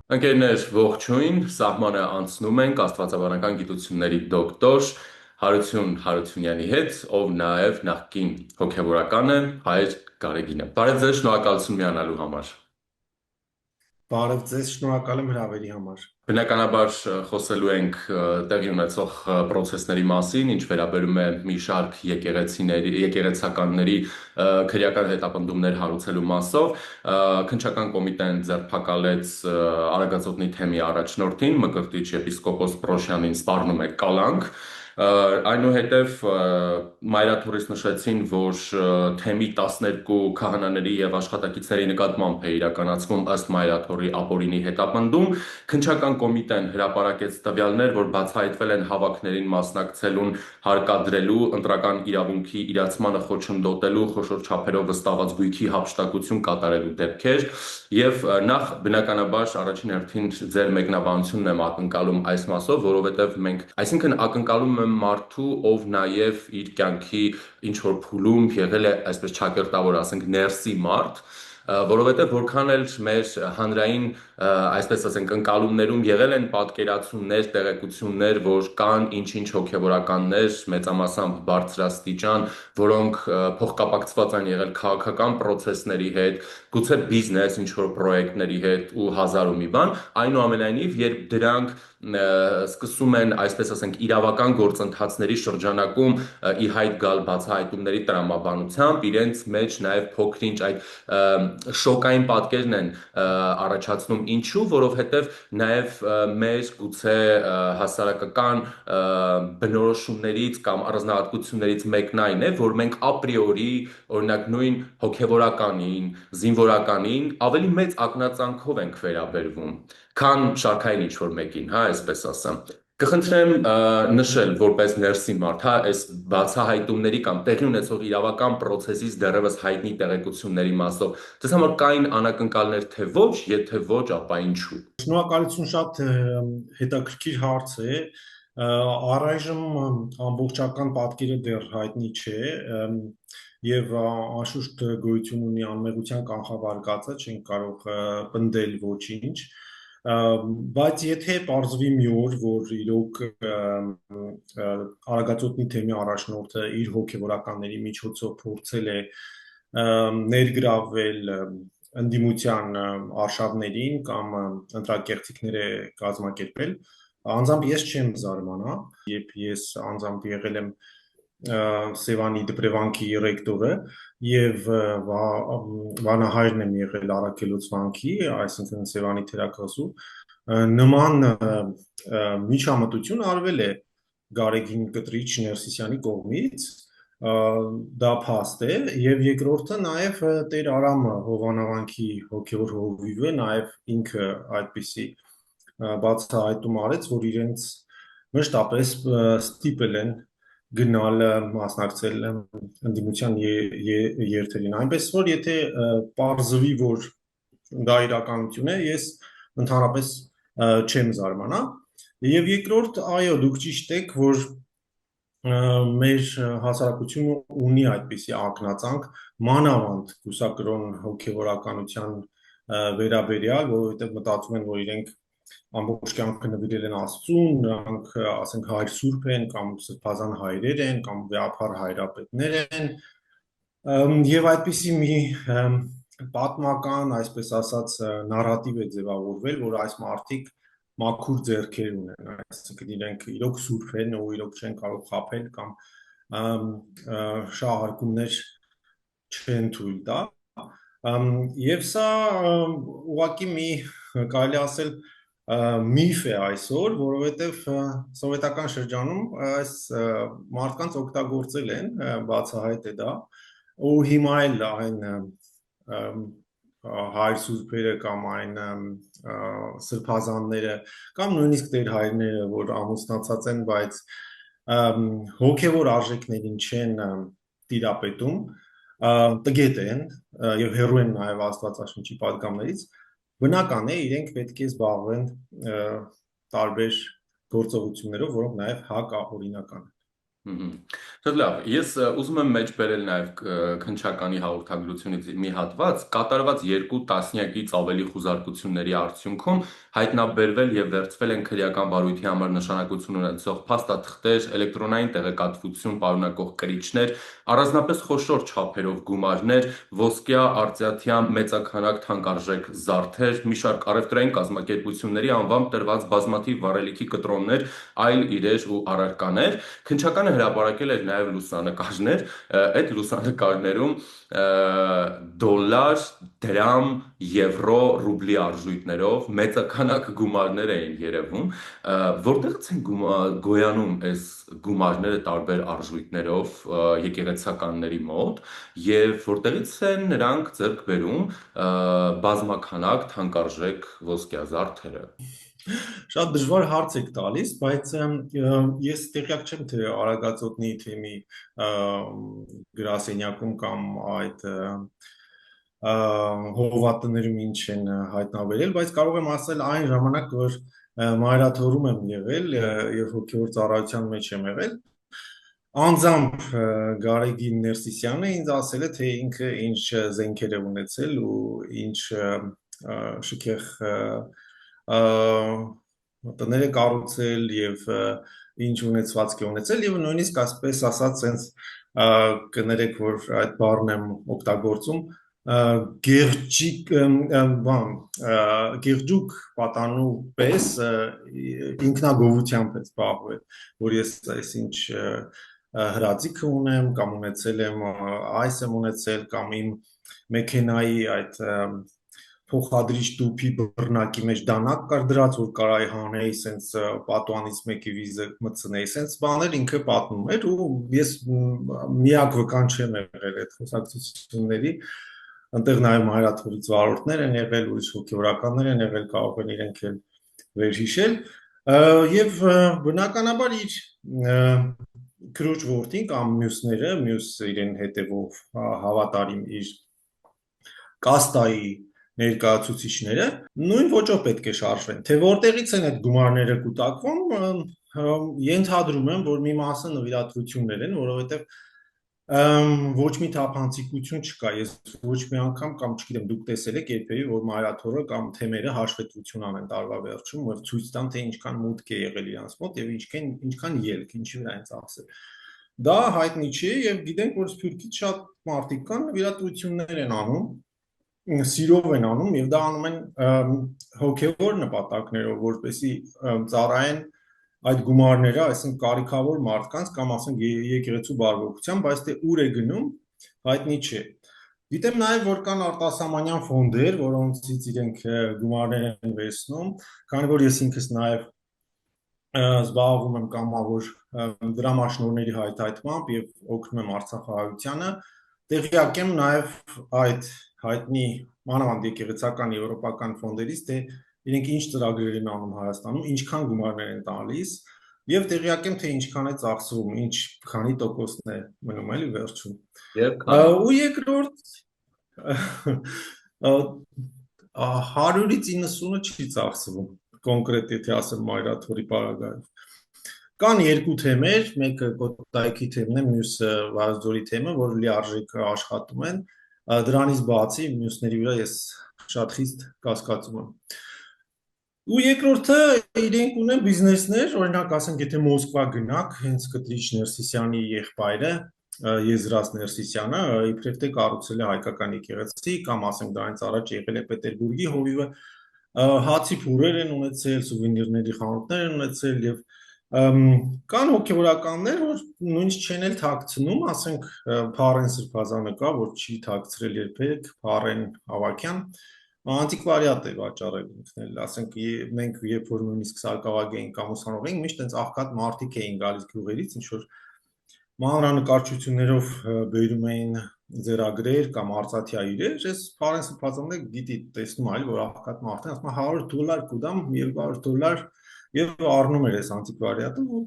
Ընկերներ, ողջույն, սահմանը անցնում ենք աստվածաբանական գիտությունների դոկտոր Հարություն Հարությունյանի հետ, ով նաև նախկին հոգևորական է, Հայր Գարեգինը։ Բարև ձեզ, շնորհակալություն միանալու համար։ Բարև ձեզ, շնորհակալ եմ հրավերի համար։ Բնականաբար խոսելու ենք տեղի ունեցող process-ների մասին, ինչ վերաբերում է մի շարք եկեղեցականների քրեական հետապնդումներ հարուցելու մասով, քննչական կոմիտեն ձերբակալեց Արագածոտնի թեմի առաջնորդին, Մկրտիչ եպիսկոպոս Պրոշյանին սպառնում է կալանք, այնուհետև մայրաթորից նշեցին, որ թեմի 12 քահանաների եւ աշխատակիցների նկատմամբ է իրականացվում ըստ մայրաթորի ապօրինի հետապնդում, քննչական կոմիտեն հրապարակեց տվյալներ, որ բացահայտվել են հավաքներին մասնակցելուն հարկադրելու, ընտրական իրավունքի իրացմանը խոչընդոտելու, խոշոր չափերով վստահված գույքի հափշտակություն կատարելու դեպքեր, եւ նախ բնականաբար առաջին հերթին ձեր մեկնաբանությունն եմ ակնկալում այս մասով, որովհետեւ այսինքն ակնկալում եմ մարդու, ով նաեւ իր կյանքի ինչ որ փուլում եղել է այսպես ճակերտավոր, ասենք, ներսի մարդ, որովհետև որքան էլ մեր հանրային, այսպես ասենք, ընկալումներում եղել են պատկերացումներ, տեղեկություններ, որ կան ինչ-ինչ հոգևորականներ, մեծամասամբ բարձրաստիճան, որոնք փոխկապակցված են եղել քաղաքական process-ների հետ, գուցե բիզնես ինչ-որ պրոյեկտների հետ ու հազար ու մի բան, այնուամենայնիվ, երբ դրանք սկսում են, այսպես ասենք, իրավական գործընթացների շրջանակում ի հայտ գալ բացահայտումների տրամաբանությամբ, իրենց մեջ նաև փոքր-ինչ այդ շոկային պատկերն են առաջացնում, ինչու, որովհետև նաև մեր գուցե հասարակական բնորոշումներից կամ առանձնահատկություններից մեկն այն է, որ մենք ապրիորի, օրինակ նույն հոգևորականին, զինվորականին ավելի մեծ ակնածանքով ենք վերաբերվում, քան շարքային ինչ-որ մեկին, հա, այսպես ասեմ։ Կխնդրեմ նշել որպես ներսի մարդ, հա, այս բացահայտումների կամ տեղի ունեցող իրավական process-ից դեռևս հայտնի տեղեկությունների մասով, դες համար կային անակնկալներ, թե ոչ, եթե ոչ, ապա ինչու։ Շնորհակալություն, շատ հետաքրքիր հարց է։ Առայժմ ամբողջական պատկերը դեռ հայտնի չէ եւ անշուշտ գոյություն ունի անմեղության կանխավարկածը, չենք կարող պնդել ոչինչ, բայց եթե պարզվի մի օր, որ իրոք Արագածոտնի թեմի առաջնորդը իր հոգևորականների միջոցով փորձել է ներգրավել ընդդիմության արշավներին կամ ընտրակեղծիքներ է կազմակերպել, անձամբ ես չեմ զարմանա, երբ ես անձամբ եղել եմ Սևանի դպրևանքի ռեկտորը եւ վանահայրն եմ եղել Արաքելոց վանքի, այսինքն Սևանի թերակղզու, նման միջամտություն արվել է Գարեգին Կտրիչ Ներսիսյանի կողմից, դա փաստ է, եւ երկրորդը նաեւ Տեր Արամը Հովանավանքի հոգեոր հովիվը նաեւ ինքը այդպիսի բացահայտում արեց, որ իրենց մշտապես ստիպել են գնալ մասնակցել ընդդիմության երթերին, այնպես որ եթե պարզվի, որ դա իրականություն է, ես ընդհանրապես չեմ զարմանա, եւ երկրորդ, այո, դուք ճիշտ եք, որ մեր հասարակությունը ունի այդպիսի ակնածանք մանավանդ կուսակրոն հոգևորականության վերաբերյալ, որովհետև մտածում են, որ իրենք ամբողջ կյանքը նվիրել են Աստծուն, նրանք ասենք հայր սուրբ են կամ սրբազան հայրեր են կամ վեհափառ հայրապետներ են, եւ այդպիսի մի պատմական, այսպես ասած, նարատիվ է ձևավորվել, որ այս մարդիկ մաքուր ձեռքեր ունեն, այսինքն իրենք իրոք սուրբ են ու իրոք չեն կարող խաբել կամ շահարկումներ չեն թույլ տա, եւ սա ուղղակի մի կարելի ասել միֆ է այսօր, որովհետև սովետական շրջանում այս մարդկանց օգտագործել են, բացահայտ է դա, ու հիմա էլ այն հայր սուրբերը կամ այն սրբազանները կամ նույնիսկ տեր հայրները, որ ամուսնացած են, բայց հոգևոր արժեքներին չեն տիրապետում, տգետ են եւ հեռու են նաեւ Աստվածաշնչի պատգամներից, բնական է իրենք պետք է զբաղվեն տարբեր գործողություններով, որոնք նաեւ հակաօրինական են։ Շատ լավ։ Ես ուզում եմ մեջ բերել նաև քննչականի հաղորդագրությունից մի հատված, կատարված 2 տասնյակից ավելի խուզարկությունների արդյունքում հայտնաբերվել եւ վերցվել են քրեական վարույթի համար նշանակություն ունեցող փաստաթղթեր, էլեկտրոնային տեղեկատվություն պարունակող կրիչներ, առանձնապես խոշոր չափերով գումարներ, ոսկյա, արծաթյա մեծաքանակ թանկարժեք զարդեր, մի շարք առևտրային կազմակերպությունների անվամբ տրված բազմաթիվ վառելիքի կտրոններ, այլ իրեր ու առարկաներ։ Քննչականը հրապարակել էր նաև լուսանկարներ, այդ լուսանկարներում դոլար, դրամ, եվրո, ռուբլի արժույթներով մեծականակ գումարներ էին երևում, որտեղից են գոյանում այս գումարները տարբեր արժույթներով եկեղեցականների մոտ եւ որտեղից են նրանք ձեռք բերում բազմականակ թանկարժեք ոսկյազարդերը։ Շատ դժվար հարց եք տալիս, բայց ես տեղյակ չեմ թե Արագածոտնի թեմի գրասենյակում կամ այդ հովատներում ինչ են հայտնաբերել, բայց կարող եմ ասել այն ժամանակ, որ մայրաթորում եմ եղել եւ հոգեոր ծառայության մեջ եմ եղել, անձամբ Գարեգին Ներսիսյանը ինձ ասել է, թե ինքը ինչ զենքեր է ունեցել ու ինչ շքեղ տներ է կառուցել եւ ինչ ունեցվածք է ունեցել եւ նույնիսկ ասպես ասած sense կներեք որ այդ բառն եմ օգտագործում գերջիկ բան գերջուկ պատանու պես ինքնագովությամբ է զբաղվել որ ես այսինչ հրաձիգը ունեմ կամ ունեցել եմ այս եմ ունեցել կամ իմ մեքենայի այդ փոխադրիչ տուփի բռնակի մեջ դանակ կար դրած որ կարայի հանեի սենց պատուանից մեկի վիզը մտցնեի սենց բաներ ինքը պատմում էր ու ես միակ վկան չեմ եղել այդ խոսակցությունների այնտեղ նաև հայրաթորից վարորդներ են եղել ուրիշ հոգեորականներ են եղել կարող են իրենք էլ վերհիշել եւ բնականաբար իր քրոջ որդին կամ մյուսները մյուս իրեն հետևող հավատարիմ իր կաստայի ներկայացուցիչները նույն ոճով պետք է շարժվեն թե որտեղից են այդ գումարները կուտակվում ենթադրում եմ որ մի մասը նվիրատվություններ են որովհետեւ ոչ մի թափանցիկություն չկա ես ոչ մի անգամ կամ չգիտեմ դուք տեսել եք երբեւի որ մայրաթորը կամ թեմերը հաշվետվություն անեն տարվա վերջում որ ցույց տան թե ինչքան մուտք է եղել իրանց մոտ եւ ինչքան ելք ինչի վրա են ծախսել դա հայտնի չի եւ գիտենք որ Սփյուռքից շատ մարդիկ կան նվիրատվություններ են անում սիրով են անում եւ դա անում են հոգեվոր նպատակներով որպեսի ծառայեն այդ գումարները այսինքն կարիքավոր մարդկանց կամ ասենք եկեղեցու բարվողության բայց թե ուր է գնում հայտնի չէ գիտեմ նաեւ որ կան արտասահմանյան ֆոնդեր որոնցից իրենք գումարներ են վերցնում քանի որ ես ինքս նաեւ զբաղվում եմ կամավոր դրամաշնորհների հայթայթմամբ եւ օգնում եմ Արցախահայությանը տեղյակ եմ նաեւ այդ հայտնի մանավանդ եկեղեցական եվրոպական ֆոնդերից թե իրենք ինչ ծրագրեր են անում Հայաստանում, ինչքան գումարներ են տալիս եւ տեղյակ եմ թե ինչքան է ծախսվում, ինչ քանի տոկոսն է մնում էլի վերջում։ Ու երկրորդ 100-ից 90-ը չի ծախսվում, կոնկրետ եթե ասեմ մայրաթորի պարագայով։ Կան երկու թեմեր, մեկը Կոտայքի թեմն է, մյուսը Վարազդորի թեմը, որ լիարժեք աշխատում են, դրանից բացի մյուսների վրա ես շատ խիստ կասկածում եմ։ Ու երկրորդը իրենք ունեն բիզնեսներ, օրինակ ասենք եթե Մոսկվա գնաք, հենց Կտրիչ Ներսիսյանի եղբայրը Եզրաս Ներսիսյանը իբրև թե կառուցել է հայկական եկեղեցի կամ ասենք դրանից առաջ եղել է Պետերբուրգի հովիվը հացի փուրեր են ունեցել, սուվենիրների խանութներ են ունեցել եւ կան հոգեվորականներ, որ նույնիսկ չեն էլ թաքցնում, ասենք Փարեն Սրբազանը կա, որ չի թաքցրել երբեք, Փարեն Ավակյան, անտիկվարիատ է վաճառել ինքն էլ, ասենք մենք երբ որ նույնիսկ սարկավագ էինք կամ ուսանող էինք, միշտ այնց աղքատ մարդիկ էին գալիս գյուղերից, ինչ որ մանրանկարչություններով բերում էին ձեռագրեր կամ արծաթյա իրեր, ես Փարեն Սրբազանը գիտի տեսնում այլ, որ աղքատ մարդ են, ասում $100 կուտամ, $200 եւ առնում էր այս անտիկվարիատը ու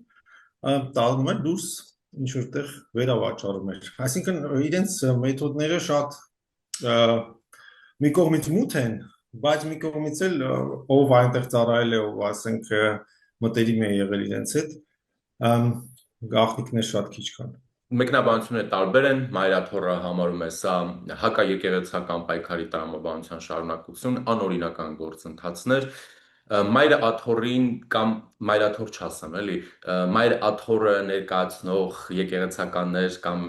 տալնում էր դուրս ինչ որտեղ վերավաճառում էր այսինքն իրենց մեթոդները շատ մի կողմից մութ են բայց մի կողմից էլ ով այնտեղ ծառայել է ով ասենք մտերիմ է եղել իրենց հետ գաղտնիքներ շատ քիչ կան։ Մեկնաբանությունները տարբեր են, մայրաթոռը համարում է սա հակաեկեղեցական պայքարի տրամաբանության շարունակություն, անօրինական գործընթացներ, մայր աթոռին կամ մայրաթոռ չասեմ, էլի, մայր աթոռը ներկայացնող եկեղեցականներ կամ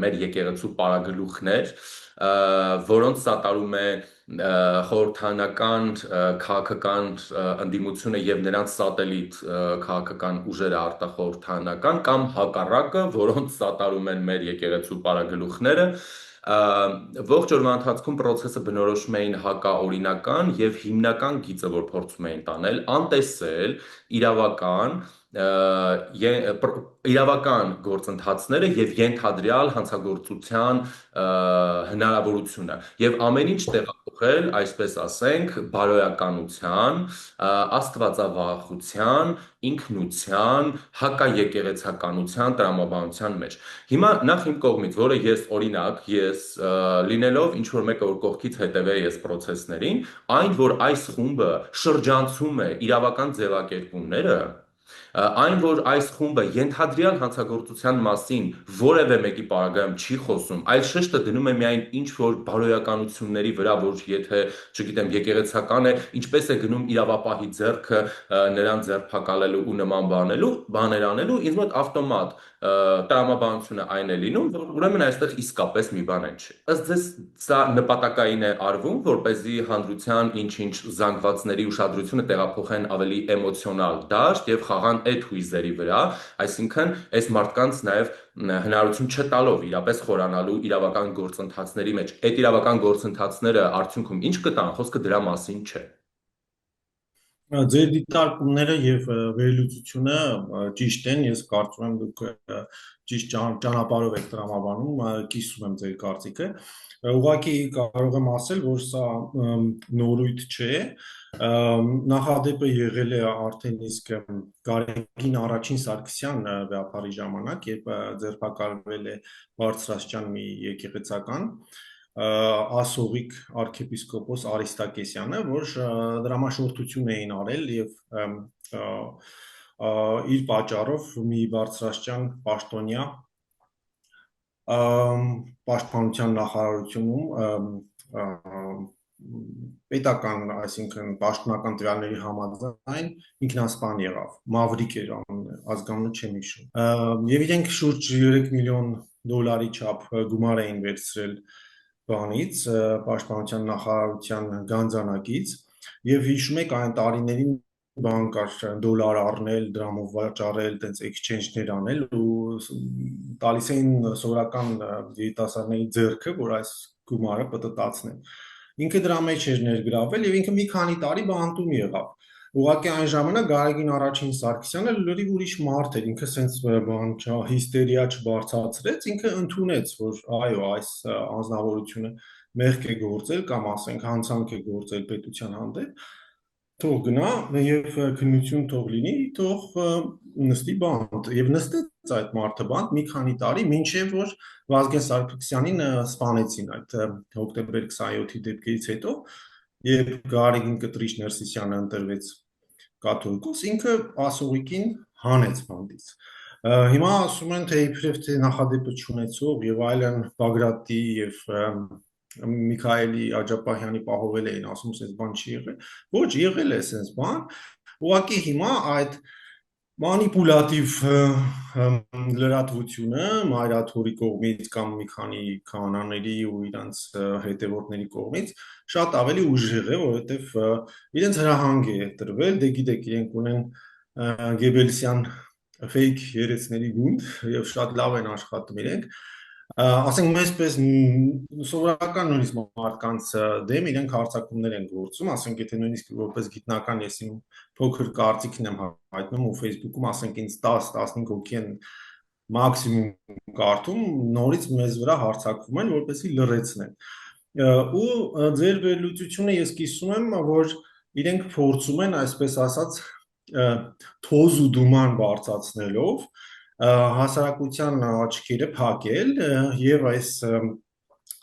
մեր եկեղեցու պարագլուխներ, որոնց սատարում է խորհրդանական քաղաքական ընդդիմությունը եւ նրանց սատելիտ քաղաքական ուժերը արտախորհրդանական կամ հակառակը, որոնց սատարում են մեր եկեղեցու պարագլուխները, ողջ օրվա ընթացքում process-ը բնորոշում էին հակաօրինական եւ հիմնական գիծը, որ փորձում էին տանել, անտեսել իրավական գործընթացները եւ ենթադրյալ հանցագործության հնարավորությունը եւ ամեն ինչ տեղափոխել, այսպես ասենք, բարոյականության, աստվածավախության, ինքնության, հակաեկեղեցականության տրամաբանության մեջ։ Հիմա նախ իմ կողմից, որը ես լինելով ինչ որ մեկը որ կողքից հետևե ես process-ներին, այն որ այս խումբը շրջանցում է իրավական ձևակերպումները, այն որ այս խումբը ենթադրյալ հանցագործության մասին որևէ մեկի պարագայում չի խոսում, այլ շեշտը դնում է միայն ինչ որ բարոյականությունների վրա, որ եթե, չգիտեմ, եկեղեցական է, ինչպես է գնում իրավապահի ձեռքը նրան ձերբակալելու ու նման բաներ անելու, ինձ մոտ ավտոմատ տրամաբանությունը այն է լինում, որ ուրեմն այստեղ իսկապես մի բան չի։ Ըստ ձեզ սա նպատակային է արվում, որպեսզի հանրության ինչ-ինչ զանգվածների ուշադրությունը տեղափոխեն ավելի էմոցիոնալ դաշտ եւ խաղան այդ հույզերի վրա, այսինքն այս մարդկանց նաեւ հնարություն չտալով իրապես խորանալու իրավական գործընթացների մեջ։ Այդ իրավական գործընթացները արդյունքում ինչ կտան, խոսքը դրա մասին չէ։ Ձեր դիտարկումները եւ վերլուծությունը ճիշտ են, ես կարծում եմ դուք ճիշտ ճանապարհով եք տրամաբանում, կիսում եմ ձեր կարծիքը։ Ուղղակի կարող եմ ասել, որ սա նորույթ չէ, նախադեպը եղել է արդեն իսկ Գարեգին առաջին Սարգսյան վեհապարի ժամանակ, երբ ձերբակալվել է բարձրաստիճան մի եկեղեցական ասողիկ arczepiskopos Արիստակեսյանը, որ դրամաշորթություն էին արել եւ իր պատճառով մի բարձրաստիճան պաշտոնյա պաշտպանության նախարարությունում պետական, այսինքն պաշտոնական տվյալների համաձայն ինքնասպան եղավ, Մավրիկ էր ազգանունը չեմ հիշում։ Եվ իրենք շուրջ 3 միլիոն դոլարի չափ գումար էին վերցրել բանից, պաշտպանության նախարարության գանձանակից, եւ հիշում եք այն տարիներին բան կար դոլար առնել, դրամով վաճառել, տենց exchange-ներ անել ու տալիս էին սովորական երիտասարդների ձեռքը, որ այս գումարը պտտացնեն։ Ինքը դրա մեջ էր ներգրավել եւ ինքը մի քանի տարի բանտում եղավ։ Ուղղակի այն ժամանակ Գարեգին առաջին Սարգսյանը լրիվ ուրիշ մարդ էր, ինքը սենց բան հիստերիա չբարձրացրեց, ինքը ընդունեց, որ այո, այս անձնավորությունը մեղք է գործել կամ ասենք հանցանք է գործել պետության հանդեպ, թող գնա եւ քննություն թող լինի, թող նստի բանտ եւ նստեց այդ մարդը բանտ մի քանի տարի, մինչեւ որ Վազգեն Սարգսյանին սպանեցին այդ հոկտեմբեր 27-ի դեպքերից հետո, երբ Գարեգին Կտրիչ Ներսիսյանը ընտրվեց կաթողիկոս, ինքը ասողիկին հանեց բանտից։ Հիմա ասում են, թե իբրև թե նախադեպը չունեցող եւ այլն Բագրատի եւ Միքայելի Աջապահյանի պահովել էին, ասում sense բան չի եղել։ Ոչ, եղել է sense բան։ Ուղղակի հիմա այդ մանիպուլատիվ լրատվությունը մայրաթորի կողմից կամ մի քանի քահանաների ու իրանց հետևորդների կողմից շատ ավելի ուժեղ է, որովհետև իրենց հրահանգ է տրվել, դե գիտեք, իրենք ունեն Գեբելսյան fake երեցների գունդ եւ շատ լավ են աշխատում իրենք, ասենք մեզպես սովորական նույնիսկ մարդկանց դեմ իրենք հարձակումներ են գործում, ասենք եթե նույնիսկ որպես գիտնական ես իմ փոքր կարծիքն եմ հայտնում ու Facebook-ում ասենք ինձ 10-15 հոգի են մաքսիմում կարդում, նորից մեզ վրա հարձակվում են, որպեսզի լռեցնեն։ Ու ձեր վերլուծությունը ես կիսում եմ, որ իրենք փորձում են, այսպես ասած, թոզ ու դուման բարձրացնելով հասարակության աչքերը փակել եւ այս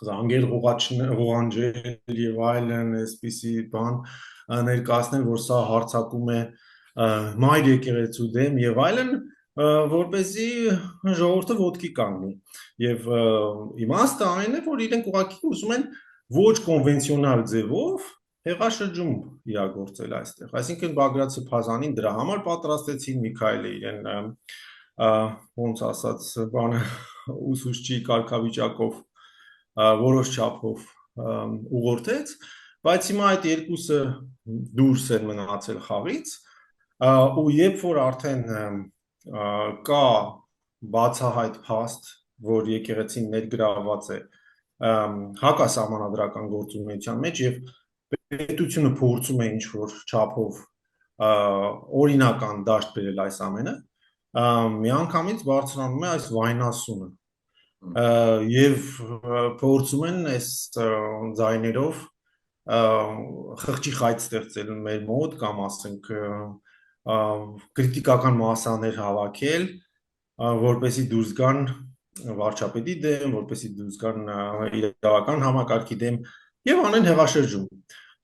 զանգեր ղողանջել եւ այլն այսպիսի բան ներկայացնել, որ սա հարձակում է մայր եկեղեցու դեմ եւ այլն, որպեսզի ժողովուրդը ոտքի կանգնի։ Եվ իմաստը այն է, որ իրենք ուղղակի ուզում են ոչ կոնվենցիոնալ ձևով հեղաշրջում իրագործել այստեղ։ Այսինքն Բագրատ Սփազանին դրա համար պատրաստեցին, Միքայելը իրեն ոնց ասած բանը ուսուցչի կարգավիճակով որոշ չափով ուղղորդեց, բայց հիմա այդ երկուսը դուրս են մնացել խաղից, ու երբ որ արդեն կա բացահայտ փաստ, որ եկեղեցին ներգրավված է հակասահմանադրական գործունեության մեջ եւ պետությունը փորձում է ինչ-որ չափով օրինական դաշտ բերել այս ամենը, միանգամից բարձրանում է այս վայնասունը եւ փորձում են այս ձայներով խղճի խայտ ստեղծել մեր մոտ կամ ասենք քրիտիկական մասաներ հավաքել, որպեսզի դուրս գան վարչապետի դեմ, որպեսզի դուրս գան իրավական համակարգի դեմ եւ անեն հեղաշրջում։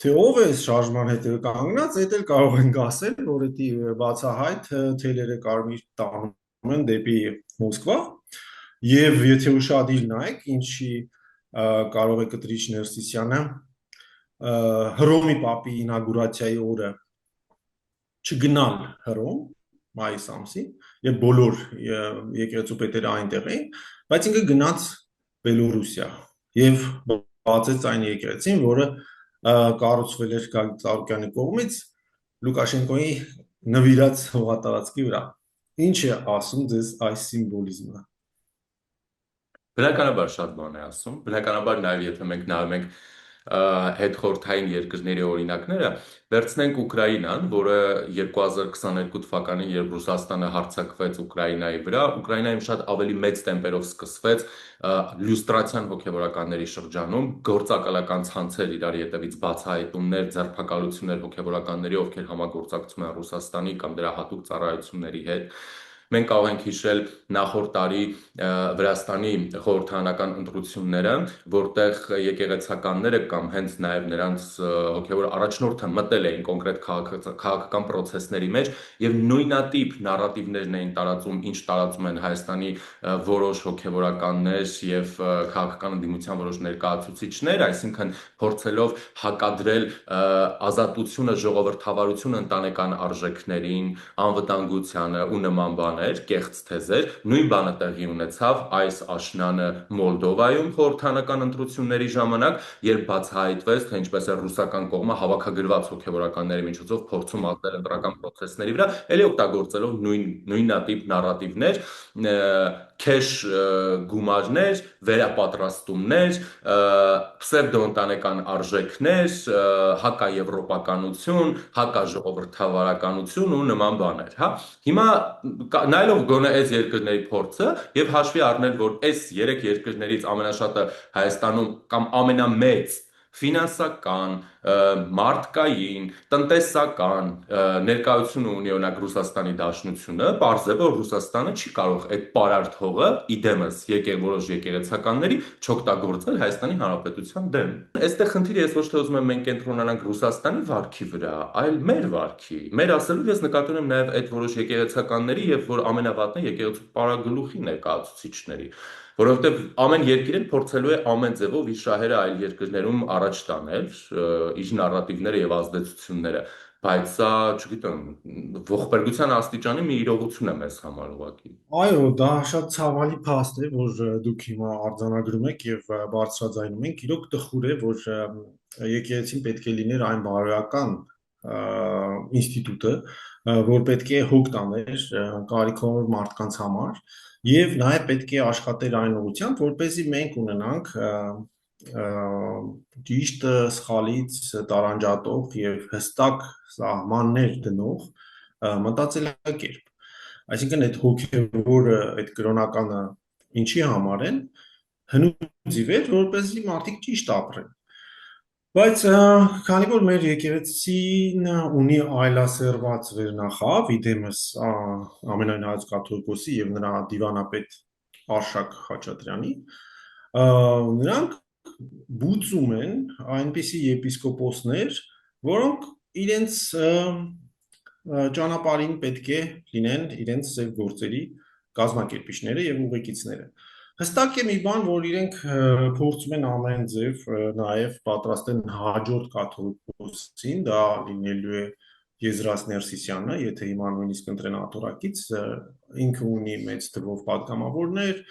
Թե ով է շարժման հետ կանգնած, դա էլ կարող ենք ասել, որ դա բացահայտ թելերը կարմիր տանում են դեպի Մոսկվա, եւ եթե ուշադիր նայեք, ինչի կարող է Կտրիչ Ներսիսյանը Հռոմի պապի ինագուրացիայի օրը չգնալ Հռոմ մայիս ամսին, եւ բոլոր եկեղեցու պետերը այնտեղ էին, բայց ինքը գնաց Բելոռուսիա եւ բացեց այն եկեղեցին, որը կառուցվել էր Գագիկ Ծառուկյանի կողմից Լուկաշենկոյի նվիրած հողատարածքի վրա։ Ինչ է ասում ձեզ այս սիմվոլիզմը։ Բնականաբար շատ բան է ասում, բնականաբար նաև եթե մենք նայում ենք հետխորհրդային երկրների օրինակները, վերցնենք Ուկրաինան, որը 2022 թվականին, երբ Ռուսաստանը հարձակվեց Ուկրաինայի վրա, Ուկրաինայում շատ ավելի մեծ տեմպերով սկսվեց լյուստրացիան հոգևորականների շրջանում, գործակալական ցանցեր իրար ետևից բացահայտումներ, ձերբակալություններ հոգևորականների, ովքեր համագործակցում են Ռուսաստանի կամ դրա հատուկ ծառայությունների հետ։ Մենք կարող ենք հիշել նախորդ տարի Վրաստանի խորհրդարանական ընտրությունները, որտեղ եկեղեցականները կամ հենց նաև նրանց հոգևոր առաջնորդը մտել էին կոնկրետ քաղաքական process-ների մեջ եւ նույնատիպ նարատիվներն էին տարածում, ինչ տարածում են Հայաստանի որոշ հոգևորականներ եւ քաղաքական ընդդիմության որոշ ներկայացուցիչներ, այսինքն փորձելով հակադրել ազատությունը, ժողովրդավարությունը ընտանեկան արժեքներին, անվտանգությանը ու նման բաներ, կեղծ թեզեր, նույն բանը տեղի ունեցավ այս աշնանը Մոլդովայում խորհրդարանական ընտրությունների ժամանակ, երբ բացահայտվեց, թե ինչպես է ռուսական կողմը հավաքագրված հոգևորականների միջոցով փորձում ազդել ընտրական process-ների վրա, ելի օգտագործելով նույնատիպ նարատիվներ, քեշ գումարներ, վերապատրաստումներ, պսևդոընտանեկան արժեքներ, հակաեվրոպականություն, հակաժողովրդավարականություն ու նման բաներ, հա։ Հիմա նայելով գոնե այս երկրների փորձը եւ հաշվի առնել, որ այս 3 երկրներից ամենաշատը Հայաստանում կամ ամենամեծ ֆինանսական, մարդկային, տնտեսական ներկայությունը ունի օրինակ Ռուսաստանի Դաշնությունը, պարզ է, որ Ռուսաստանը չի կարող այդ պարարտ հողը իդեմս որոշ եկեղեցականների չօգտագործել Հայաստանի Հանրապետության դեմ։ Այստեղ խնդիրը ես ոչ թե ուզում եմ մենք կենտրոնանանք Ռուսաստանի վարքի վրա, այլ մեր վարքի։ Մեր ասելով ես նկատում եմ նաև այդ որոշ եկեղեցականների եւ որ ամենավատն է եկեղեցու պարագլուխի ներկայացուցիչների, որովհետեւ ամեն երկիր էլ փորձելու է ամեն ձևով իր շահերը այլ երկրներում առաջ տանել, իր նարատիվները եւ ազդեցությունները, բայց սա, չգիտեմ, ողբերգության աստիճանի մի իրողություն է մեզ համար ուղղակի։ Այո, դա շատ ցավալի փաստ է, որ դուք հիմա արձանագրում եք եւ բարձրաձայնում եք։ Իրոք տխուր է, որ եկեղեցին պետք է լիներ այն բարոյական ինստիտուտը, որ պետք է հոգ տաներ կարիքավոր մարդկանց համար եւ նաեւ պետք է աշխատեր այն ուղղությամբ, որպեսզի մենք ունենանք ճիշտ սխալից տարանջատող եւ հստակ սահմաններ դնող մտածելակերպ։ Այսինքն այդ հոգևորը, այդ կրոնականը ինչի համար են հնուց ի վեր, որպեսզի մարդիկ ճիշտ ապրեն։ Բայց քանի որ մեր եկեղեցին ունի այլասերված վերնախավ, իդեմս ամենայն հայոց կաթողիկոսի եւ նրա դիվանապետ Արշակ Խաչատրյանի, նրանք բուծում են այնպիսի եպիսկոպոսներ, որոնք իրենց ճանապարհին պետք է լինեն իրենց ձև գործերի կազմակերպիչները եւ ուղեկիցները։ Հստակ է մի բան, որ իրենք փորձում են ամեն ձև նաև պատրաստեն հաջորդ կաթողիկոսին, դա լինելու է Եզրաս Ներսիսյանը, եթե հիմա նույնիսկ ընտրեն աթոռակից, ինքը ունի մեծ թվով падգամավորներ,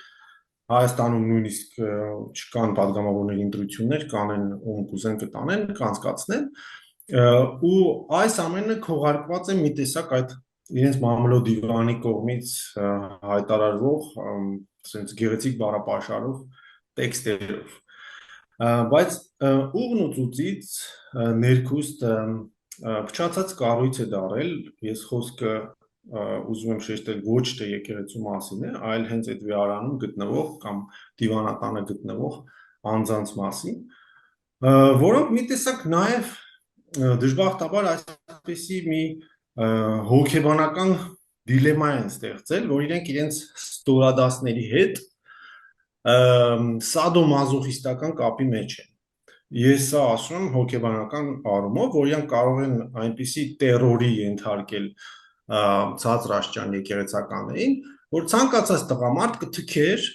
Հայաստանում նույնիսկ չկան падգամավորների ընտրություններ, կանեն ում կուզեն կտանեն, կանցկացնեն, ու այս ամենը քողարկված է մի տեսակ այդ իրենց մամլո դիվանի կողմից հայտարարվող sense գեղեցիկ բառապաշարով տեքստերով, բայց ուղն ու ծուծից ներքուստ փչացած կառույց է դարել, ես խոսքը ուզում եմ շեշտել ոչ թե եկեղեցու մասին է, այլ հենց այդ վեհարանում գտնվող կամ դիվանատանը գտնվող անձանց մասին, որոնք մի տեսակ նաև դժբախտաբար այսպեսի մի հոգեբանական դիլեմա են ստեղծել, որ իրենք իրենց ստորադասների հետ սադոմազոխիստական կապի մեջ են։ Ես սա ասում եմ հոգեբանական առումով, որ իրանք կարող են այնպիսի տերորի ենթարկել ցածրաշճան եկեղեցականներին, որ ցանկացած տղամարդ կթքեր,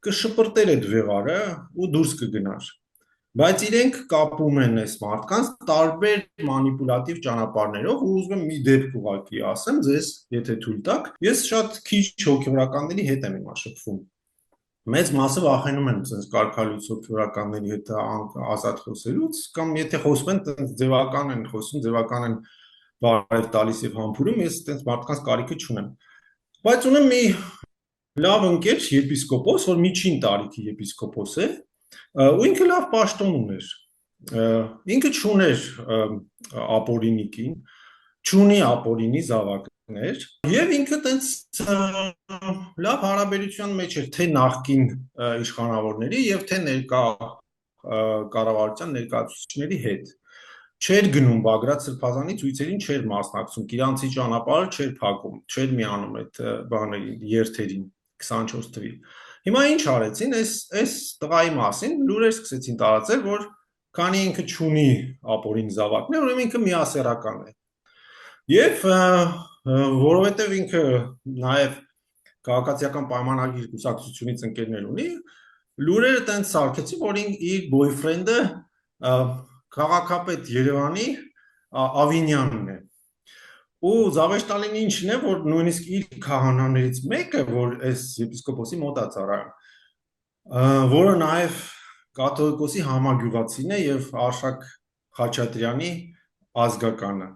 կշպրտեր այդ վեղարը ու դուրս կգնար։ Բայց իրենք կապում են այս մարդկանց տարբեր մանիպուլատիվ ճանապարհներով ու ուզում եմ մի դեպք ուղղակի ասեմ ձեզ, եթե թույլ տաք, ես շատ քիչ հոգեբանականների հետ եմ հիմա շփվում։ Մեծ մասը վախենում են sense կարգալույց հոգեբանականների հետ ազատ խոսելուց, կամ եթե խոսում են, ձևական են խոսում, ձևական են բարև տալիս եւ համբուրում, ես այդպես մարդկանց կարիքը չունեմ։ Բայց ունեմ մի լավ ընկեր եպիսկոպոս, որ միջին տարիքի եպիսկոպոս է, ու ինքը լավ պաշտոն ուներ։ Ինքը չուներ ապորինիկին, չունի ապորինի զավակներ, եւ ինքը տենց լավ հարաբերության մեջ էր թե նախկին իշխանավորների եւ թե ներկա կառավարության ներկայացուցիչների հետ։ Չէր գնում Բագրատ Սրբազանի ցույցերին, չէր մասնակցում, Կիրանցի ճանապարհը չէր փակում, չէր միանում այդ բաներին, երթերին 24 թվի։ Հիմա ինչ արեցին, այս տղայի մասին լուրեր սկսեցին տարածել, որ քանի ինքը չունի ապօրին զավակներ, ուրեմն ինքը միասեռական է։ Եվ որովհետև ինքը նաև քաղաքացիական պայմանագիր կուսակցությունից ընկերներ ունի, լուրերը տենց սարքեցին, որ իր բոյֆրենդը քաղաքապետ Երևանի Ավինյանն է։ Ու զավեշտալին ինչն է, որ նույնիսկ իր քահանաներից մեկը, որ այս եպիսկոպոսի մոտ է ծառայում, որը նաև կաթողիկոսի համագյուղացին է եւ Արշակ Խաչատրյանի ազգականը։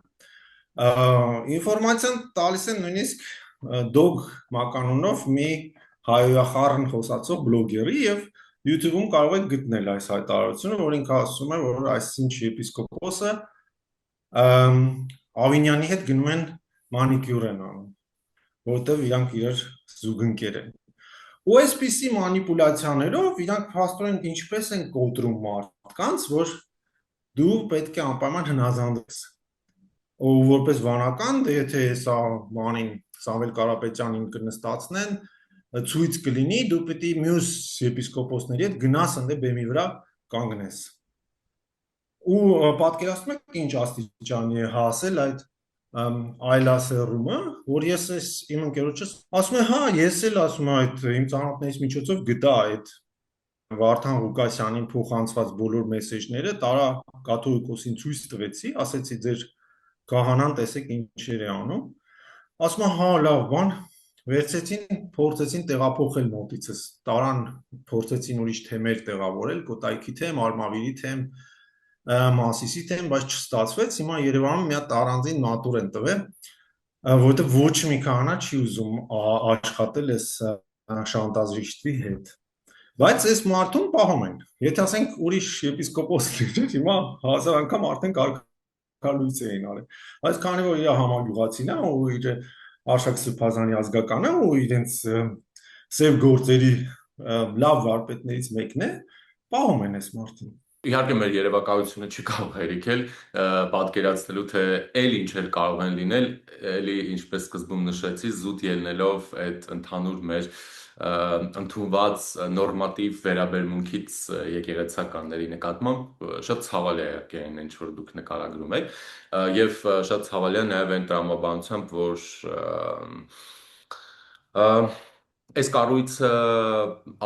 Ինֆորմացիան տալիս են նույնիսկ դոգ մականունով մի հայոյախառն խոսացող բլոգերի եւ YouTube-ում կարող եք գտնել այս հայտարարությունը, որ ինքը ասում է, որ այսինչ եպիսկոպոսը Ավինյանի հետ գնում են մանիկյուր են անում, որտեղ իրանք իրար զուգընկեր են։ Ու այսպիսի մանիպուլյացիաներով իրանք փաստորեն ինչպես են կոտրում մարդկանց, որ դու պետք է անպայման հնազանդես։ Ու որպես վանական, դե եթե սա մանին Սամվել Կարապետյանին կնստացնեն, ցույց կլինի, դու պետք է մյուս եպիսկոպոսների հետ գնաս ընդ բեմի վրա կանգնես։ Ու պատկերացնում եք ինչ աստիճանի է հասել այդ այլասերումը, որ ես այս իմ ընկերոջս ասում եմ, հա, ես էլ ասում եմ այդ իմ ծանոթներից միջոցով գտա այդ Վարդան Ղուկասյանին փոխանցված բոլոր մեսեջները, տարա կաթողիկոսին ցույց տվեցի, ասեցի ձեր քահանան տեսեք ինչեր է անում։ Ասում եմ, հա, լավ բան, վերցեցին, փորձեցին տեղափոխել մոտիցս, տարան փորձեցին ուրիշ թեմեր տեղավորել, Կոտայքի թեմ, Արմավիրի թեմ, Մասիսի թեմ, բայց չստացվեց, հիմա Երևանում մի հատ առանձին մատուր են տվել, որովհետև ոչ մի քահանա չի ուզում աշխատել այս շանտաժիստի հետ։ Բայց այս մարդուն պահում են։ Եթե ասենք ուրիշ եպիսկոպոս լիներ, հիմա 1000 անգամ արդեն կարգալույց էին արել։ Բայց քանի որ իր համագյուղացին է ու իր Արշակ Սրբազանի ազգականն է ու իրենց սև գործերի լավ վարպետներից մեկն է, պահում են այս մարդուն։ Իհարկե մեր երևակայությունը չի կարող հերիքել պատկերացնելու թե էլ ինչեր կարող են լինել, էլի ինչպես սկզբում նշեցի, զուտ ելնելով այդ ընդհանուր մեր ընդունված նորմատիվ վերաբերմունքից եկեղեցականների նկատմամբ շատ ցավալի է այն ինչ որ դուք նկարագրում եք եւ շատ ցավալի է նաեւ այն տրամաբանությամբ որ այս կառույցը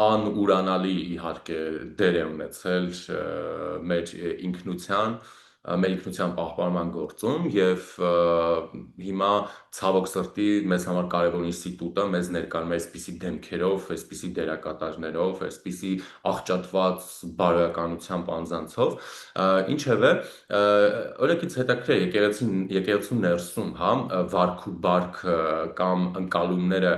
անուրանալի իհարկե դեր է ունեցել մեր ինքնության պահպանման գործում եւ հիմա ցավոք սրտի մեզ համար կարևոր ինստիտուտը մեզ ներկայանում է այսպիսի դեմքերով, այսպիսի դերակատարներով, այսպիսի աղճատված բարոյականությամբ անձանցով, ինչևէ օրենքից հետաքրքիր է եկեղեցու ներսում, հա, վարք ու բարք կամ ընկալումները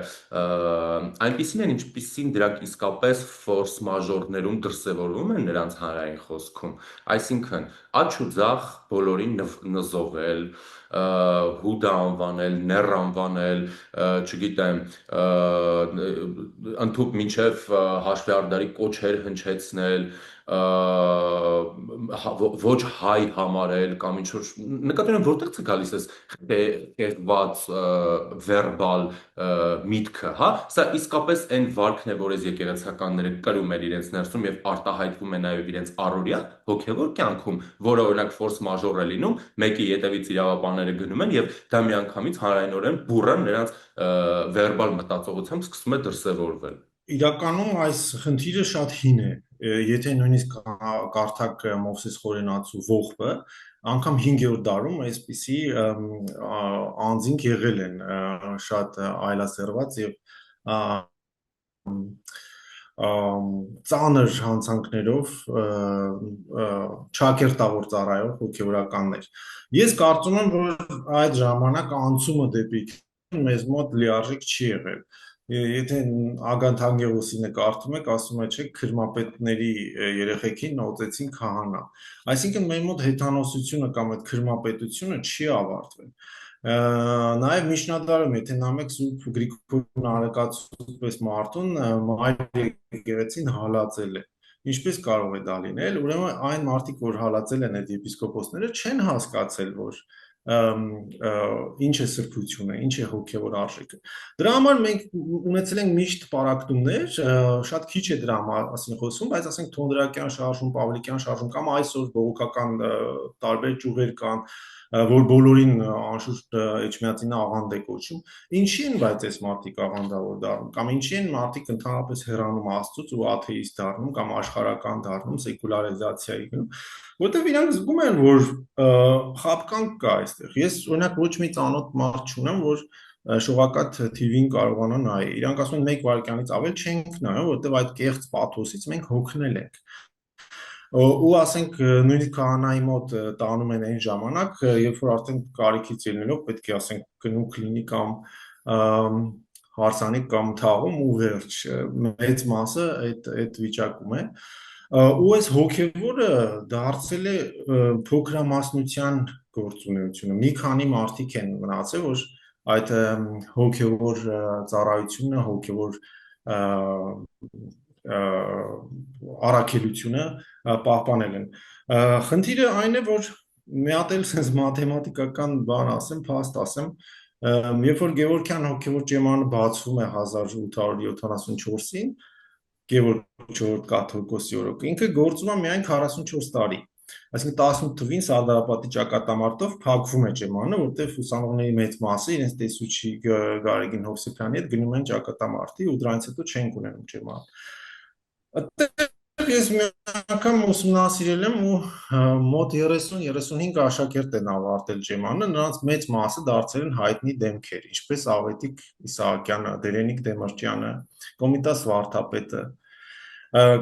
այնպիսին են, ինչպիսին դրանք իսկապես ֆորս մաժորներում դրսևորվում են նրանց հանրային խոսքում, այսինքն աջ ու ձախ բոլորին նզովել, հուդա անվանել, նեռ անվանել, չգիտեմ, ընդհուպ մինչև հաշվեհարդարի կոչեր հնչեցնել, ոչ հայ համարել կամ ինչ-որ նկատի ունեմ որտեղից է գալիս այս խեղված վերբալ միտքը, հա, սա իսկապես այն վարքն է, որ այս եկեղեցականները կրում են իրենց ներսում եւ արտահայտվում է նաեւ իրենց առօրյա հոգեվոր կյանքում, որը օրինակ ֆորս մաժոր է լինում, մեկի ետևից իրավաբանները գնում են եւ դա միանգամից հանրայնորեն բուրըն նրանց վերբալ մտածողությամբ սկսում է դրսևորվել։ Իրականում այս խնդիրը շատ հին է, եթե նույնիսկ կարդակ Մովսես Խորենացու ողբը, անգամ 5-րդ դարում այսպիսի անձինք եղել են շատ այլասերված եւ ծանր հանցանքներով չակերտավոր ծառայող հոգեվորականներ։ Ես կարծում եմ, որ այդ ժամանակ անցումը դեպի մեզ մոտ լիարժեք չի եղել։ Եթե Ագան Թանգեոսինը կարդում եք, ասում է, չէ, քրմապետների երեխեքին նոծեցին քահանա։ Այսինքն մեր մոտ հեթանոսությունը կամ այդ քրմապետությունը չի ավարտվել։ Նաև միջնադարում, եթե նամեք Սուրբ Գրիգոր Նարեկացու պես մարդուն մայր եկեղեցին հալածել է։ Ինչպես կարող է դա լինել։ Ուրեմն այն մարդիկ, որ հալածել են այդ եպիսկոպոսները, չեն հասկացել, որ ինչ է սրբությունը, ինչ է հոգևոր արժեքը։ Դրա համար մենք ունեցել ենք միշտ պարակտումներ, շատ քիչ է դրա մասին խոսում, բայց ասենք Թոնդրակյան շարժում, Պավլիկյան շարժում կամ այսօր բողոքական տարբեր ճյուղեր կան, որ բոլորին անշուշտ Էջմիածինը աղանդ է կոչում, ինչի են բայց այս մարդիկ աղանդավոր դառնում, կամ ինչի են մարդիկ ընդհանրապես հեռանում Աստծուց ու աթեիստ դառնում կամ աշխարհական դառնում, սեկուլարիզացիայի գնում, որտեղ իրանք զգում են, որ խաբկանք կա այստեղ։ Ես օրինակ ոչ մի ծանոթ մարդ չունեմ, որ շողակաթ TV-ին կարողանա նայել։ Իրանք ասում են 1 վայրկյանից ավել չենք նայում, որտեղ այդ կեղծ պաթոսից մենք հոգնել ենք։ Ու ասենք նույնիսկ քահանայի մոտ տանում են այն ժամանակ, երբ որ արդեն կարիքից ելնելով պետք է ասենք կնուք լինի կամ հարսանիք կամ թաղում ու վերջ, մեծ մասը այդ վիճակում է։ Ու այս հոգևորը դարձել է փոքրամասնության գործունեությունը։ Մի քանի մարդիկ են մնացել, որ այդ հոգևոր ծառայությունը, հոգևոր առաքելությունը պահպանել են։ Խնդիրը այն է, որ մի հատ էլ sense մաթեմատիկական բան ասեմ, փաստ ասեմ, երբ որ Գևորգյան հոգևոր ճեմարանը բացվում է 1874-ին, Գևորգ 4 կաթողիկոսի օրոք, ինքը գործում է միայն 44 տարի։ Այսինքն 18 թվին Սարդարապատի ճակատամարտով փակվում է ճեմարանը, որտեղ ուսանողների մեծ մասը իրենց տեսուչի Գարեգին Հովսեփյանի հետ գնում են ճակատամարտի ու դրանից հետո չեն ունենում ճեմարան։ Այդտեղ ես մի անգամ ուսումնասիրել եմ ու մոտ 30-35 աշակերտ են ավարտել ճեմարանը, նրանց մեծ մասը դարձել են հայտնի դեմքեր, ինչպես Ավետիք Իսահակյանը, Դերենիկ Դեմիրճյանը, Կոմիտաս վարդապետը,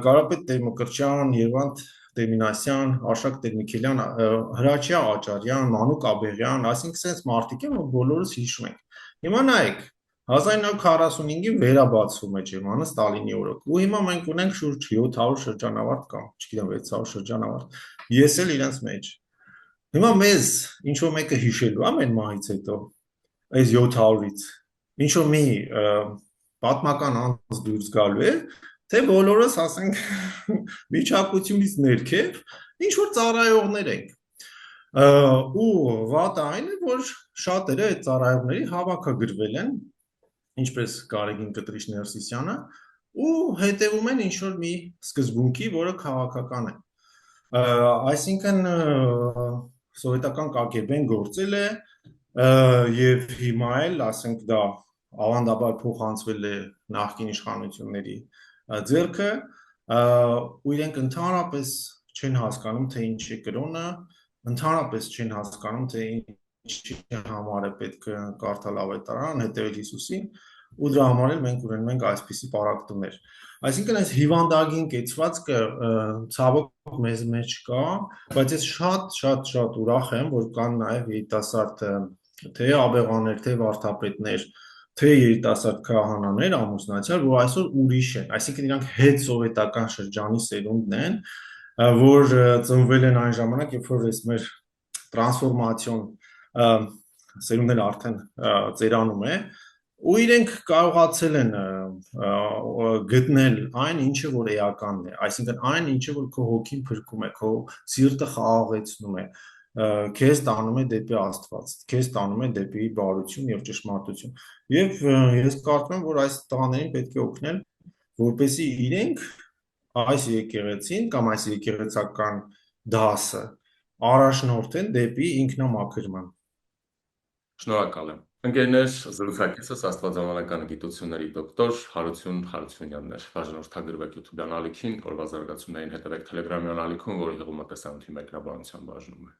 Կարապետ Տեր-Մկրտչյան, Երվանդ Տեր-Մինասյան, Արշակ Տեր-Միքելյան, Հրաչյա Աճարյան, Մանուկ Աբեղյան, այսինքն sense մարդիկ են, որ բոլորս հիշում ենք։ Հիմա նայեք, 1945-ին վերաբացվում է ճեմարանը Ստալինի օրոք։ Ու հիմա մենք ունենք շուրջ 700 շրջանավարտ կամ, չգիտեմ, 600 շրջանավարտ։ Ես էլ իրենց մեջ։ Հիմա մեզ ինչ որ մեկը հիշելու է մեր մահից հետո, այս 700-ից, ինչ որ մի պատմական անձ դուրս գալու է, թե բոլորս ասենք միջակությունից ներքև ինչ որ ծառայողներ ենք։ Ու վատը այն է, որ շատերը այդ ծառայողների հավաքագրվել են ինչպես Գարեգին Կտրիչ Ներսիսյանը, ու հետևում են ինչ-որ մի սկզբունքի, որը քաղաքական է։ Այսինքն սովետական KGB-ն գործել է եւ հիմա էլ, ասենք, դա ավանդաբար փոխանցվել է նախկին իշխանությունների ձեռքը, ու իրենք ընդհանրապես չեն հասկանում, թե ինչ է կրոնը, ընդհանրապես չեն հասկանում, թե ինչի համար է պետք կարդալ ավետարան, հետևել Հիսուսին, ու դրա համար էլ մենք ունենում ենք այսպիսի պարակտումներ։ Այսինքն այս հիվանդագին կեցվածքը ցավոք մեզ մեջ կա, բայց ես շատ ուրախ եմ, որ կան նաև երիտասարդ թե աբեղաներ, թե վարդապետներ, թե երիտասարդ քահանաներ ամուսնացյալ, որ այսօր ուրիշ են, այսինքն իրանք հետ սովետական շրջանի սերունդն են, որ ծնվել են այն ժամանակ, երբ որ այս մեր տրանսֆորմացիոն սերունդն արդեն ծերանում է, ու իրենք կարողացել են գտնել այն, ինչը որ էականն է, այսինքն այն, ինչը որ քո հոգին փրկում է, քո սիրտը խաղաղեցնում է, քեզ տանում է դեպի Աստված, քեզ տանում է դեպի բարություն եւ ճշմարտություն։ Եվ ես կարծում եմ, որ այս տղաներին պետք է օգնել, որպեսզի իրենք այս եկեղեցին կամ այս եկեղեցական դասը առաջնորդեն դեպի ինքնամաքրման։ Շնորհակալ եմ։ Ընկերներ, զրուցակիցս աստվածարանական գիտությունների դոկտոր Հարություն Հարությունյանն էր։ Բաժանորդագրվեք YouTube-յան ալիքին, օրվա զարգացումներին հետևեք Telegram-յան ալիքում, որը եղում է տեսանյութի մեկնաբանության բաժնում է։